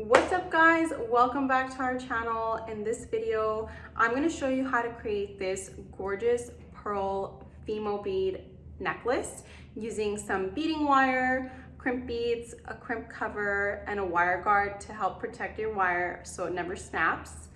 What's up guys, welcome back to our channel. In this video I'm going to show you how to create this gorgeous pearl Fimo bead necklace using some beading wire, crimp beads, a crimp cover, and a wire guard to help protect your wire so it never snaps.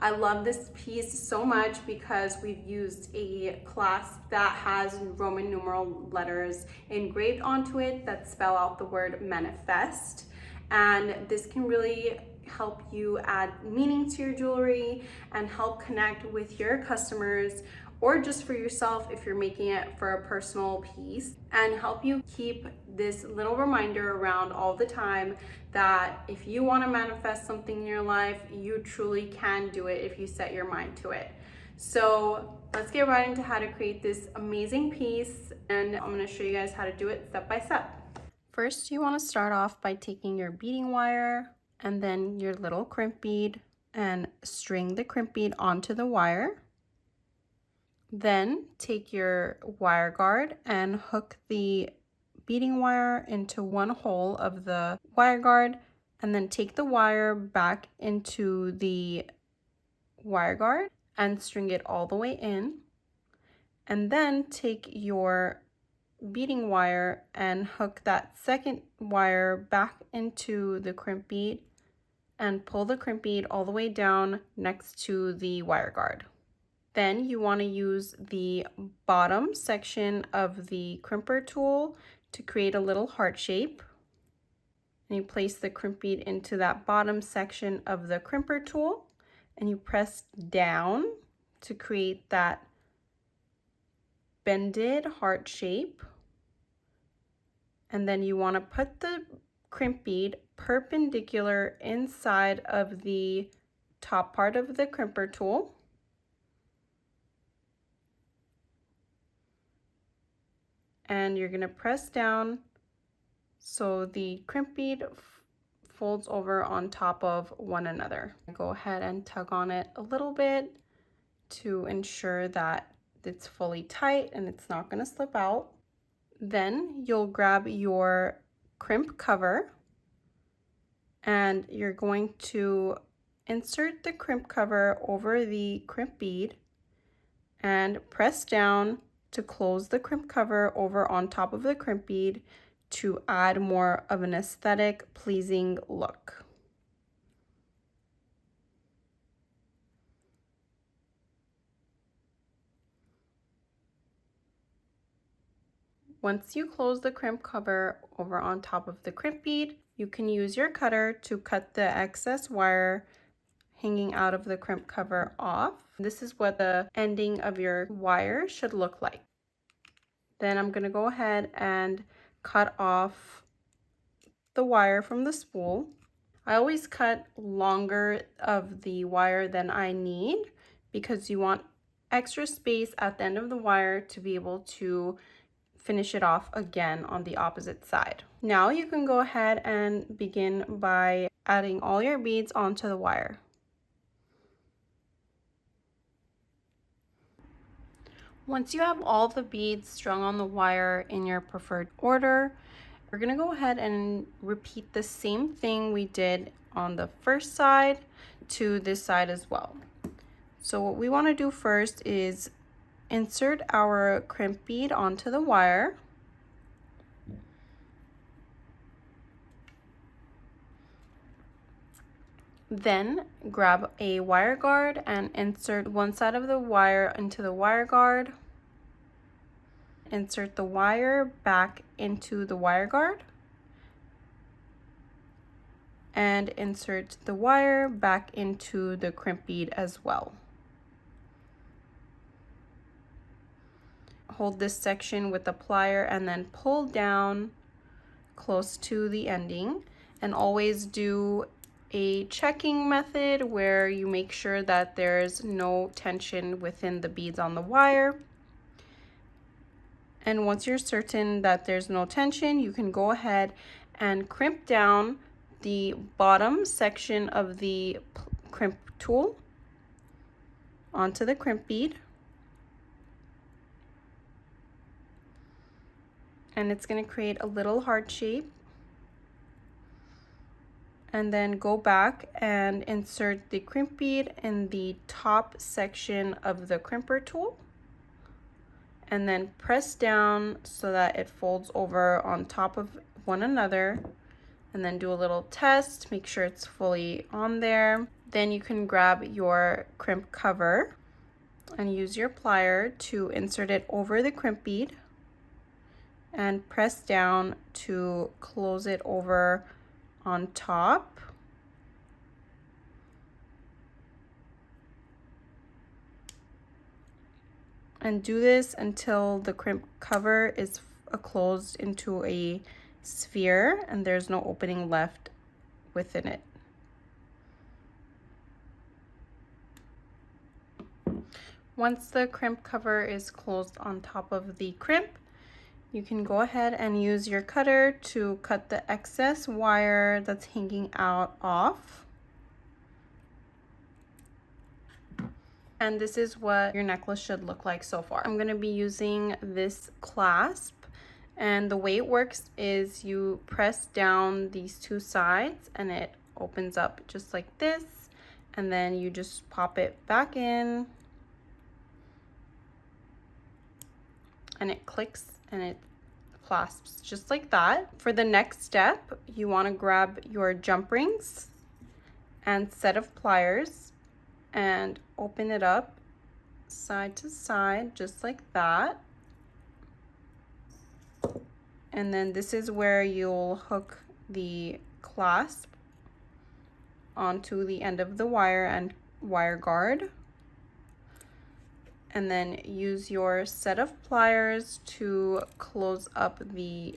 I love this piece so much because we've used a clasp that has Roman numeral letters engraved onto it that spell out the word manifest. And this can really help you add meaning to your jewelry and help connect with your customers, or just for yourself if you're making it for a personal piece, and help you keep this little reminder around all the time that if you want to manifest something in your life, you truly can do it if you set your mind to it. So let's get right into how to create this amazing piece, and I'm going to show you guys how to do it step by step. First, you want to start off by taking your beading wire and then your little crimp bead and string the crimp bead onto the wire. Then take your wire guard and hook the beading wire into one hole of the wire guard, and then take the wire back into the wire guard and string it all the way in. And then take your beading wire and hook that second wire back into the crimp bead and pull the crimp bead all the way down next to the wire guard. Then you want to use the bottom section of the crimper tool to create a little heart shape. And you place the crimp bead into that bottom section of the crimper tool and you press down to create that bended heart shape. And then you want to put the crimp bead perpendicular inside of the top part of the crimper tool. And you're going to press down so the crimp bead folds over on top of one another. Go ahead and tug on it a little bit to ensure that it's fully tight and it's not going to slip out. Then you'll grab your crimp cover and you're going to insert the crimp cover over the crimp bead and press down to close the crimp cover over on top of the crimp bead to add more of an aesthetic, pleasing look. Once you close the crimp cover over on top of the crimp bead, you can use your cutter to cut the excess wire hanging out of the crimp cover off. This is what the ending of your wire should look like. Then I'm going to go ahead and cut off the wire from the spool. I always cut longer of the wire than I need because you want extra space at the end of the wire to be able to finish it off again on the opposite side. Now you can go ahead and begin by adding all your beads onto the wire. Once you have all the beads strung on the wire in your preferred order, we're going to go ahead and repeat the same thing we did on the first side to this side as well. So what we want to do first is insert our crimp bead onto the wire. Then grab a wire guard and insert one side of the wire into the wire guard. Insert the wire back into the wire guard. And insert the wire back into the crimp bead as well. Hold this section with the plier and then pull down close to the ending, and always do a checking method where you make sure that there's no tension within the beads on the wire. And once you're certain that there's no tension, you can go ahead and crimp down the bottom section of the crimp tool onto the crimp bead. And it's going to create a little heart shape. and then go back and insert the crimp bead in the top section of the crimper tool, and then press down so that it folds over on top of one another, and then do a little test, make sure it's fully on there. Then you can grab your crimp cover and use your plier to insert it over the crimp bead and press down to close it over on top. And do this until the crimp cover is closed into a sphere and there's no opening left within it. Once the crimp cover is closed on top of the crimp, you can go ahead and use your cutter to cut the excess wire that's hanging out off. And this is what your necklace should look like so far. I'm gonna be using this clasp, and the way it works is you press down these two sides and it opens up just like this, and then you just pop it back in and it clicks and it clasps just like that. For the next step, you want to grab your jump rings and set of pliers and open it up side to side just like that. And then this is where you'll hook the clasp onto the end of the wire and wire guard. And then use your set of pliers to close up the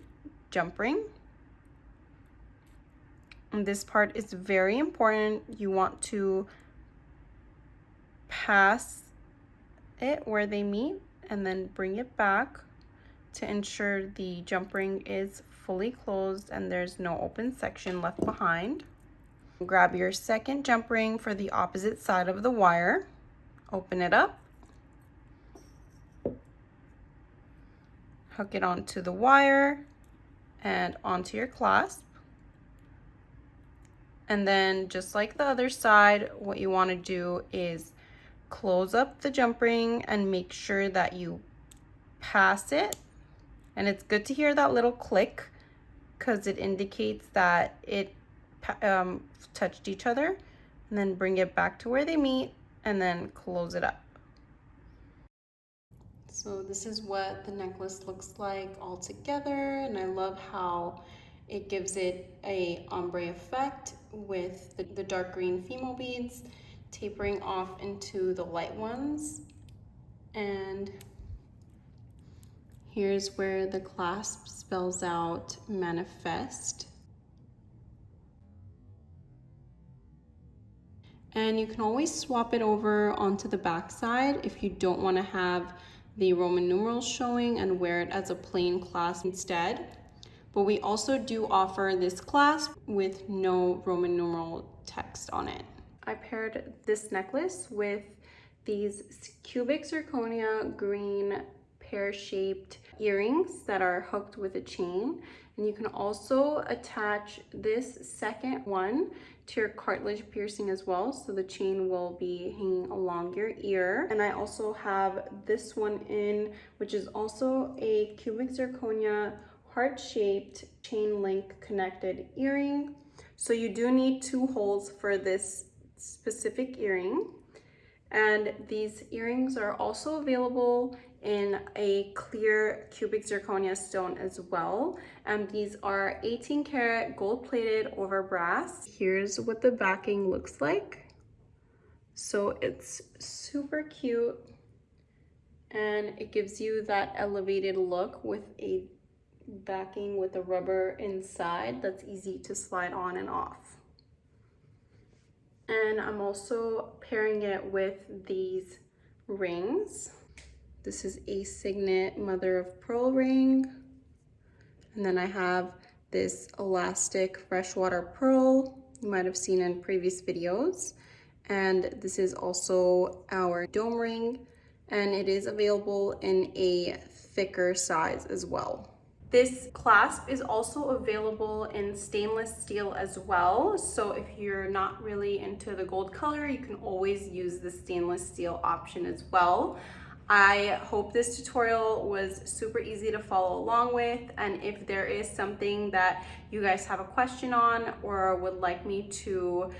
jump ring. And this part is very important. You want to pass it where they meet and then bring it back to ensure the jump ring is fully closed and there's no open section left behind. Grab your second jump ring for the opposite side of the wire, open it up, hook it onto the wire and onto your clasp. And then just like the other side, what you want to do is close up the jump ring and make sure that you pass it. And it's good to hear that little click because it indicates that it touched each other. And then bring it back to where they meet and then close it up. So this is what the necklace looks like all together, and I love how it gives it a ombre effect with the dark green Fimo beads tapering off into the light ones. And here's where the clasp spells out manifest. And you can always swap it over onto the back side if you don't want to have the Roman numerals showing and wear it as a plain clasp instead. But we also do offer this clasp with no Roman numeral text on it. I paired this necklace with these cubic zirconia green pear-shaped earrings that are hooked with a chain. And you can also attach this second one to your cartilage piercing as well, so the chain will be hanging along your ear. And I also have this one in, which is also a cubic zirconia heart-shaped chain link connected earring. So you do need 2 holes for this specific earring. And these earrings are also available in a clear cubic zirconia stone as well. And these are 18 karat gold plated over brass. Here's what the backing looks like. So it's super cute and it gives you that elevated look with a backing with a rubber inside that's easy to slide on and off. And I'm also pairing it with these rings. This is a signet mother of pearl ring. And then I have this elastic freshwater pearl you might have seen in previous videos. And this is also our dome ring, and it is available in a thicker size as well. This clasp is also available in stainless steel as well. So if you're not really into the gold color, you can always use the stainless steel option as well. I hope this tutorial was super easy to follow along with, and if there is something that you guys have a question on or would like me to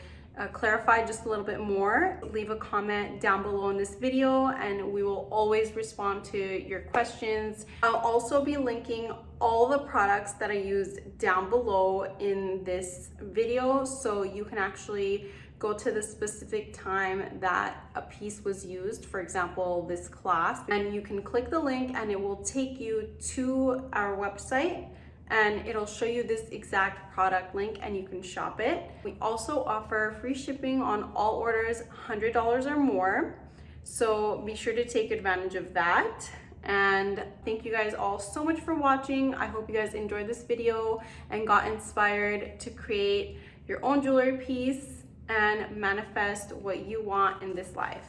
clarify just a little bit more, leave a comment down below in this video and we will always respond to your questions. I'll also be linking all the products that I used down below in this video, so you can actually go to the specific time that a piece was used, for example this clasp, and you can click the link and it will take you to our website and it'll show you this exact product link and you can shop it. We also offer free shipping on all orders $100 or more, so be sure to take advantage of that. And thank you guys all so much for watching. I hope you guys enjoyed this video and got inspired to create your own jewelry piece and manifest what you want in this life.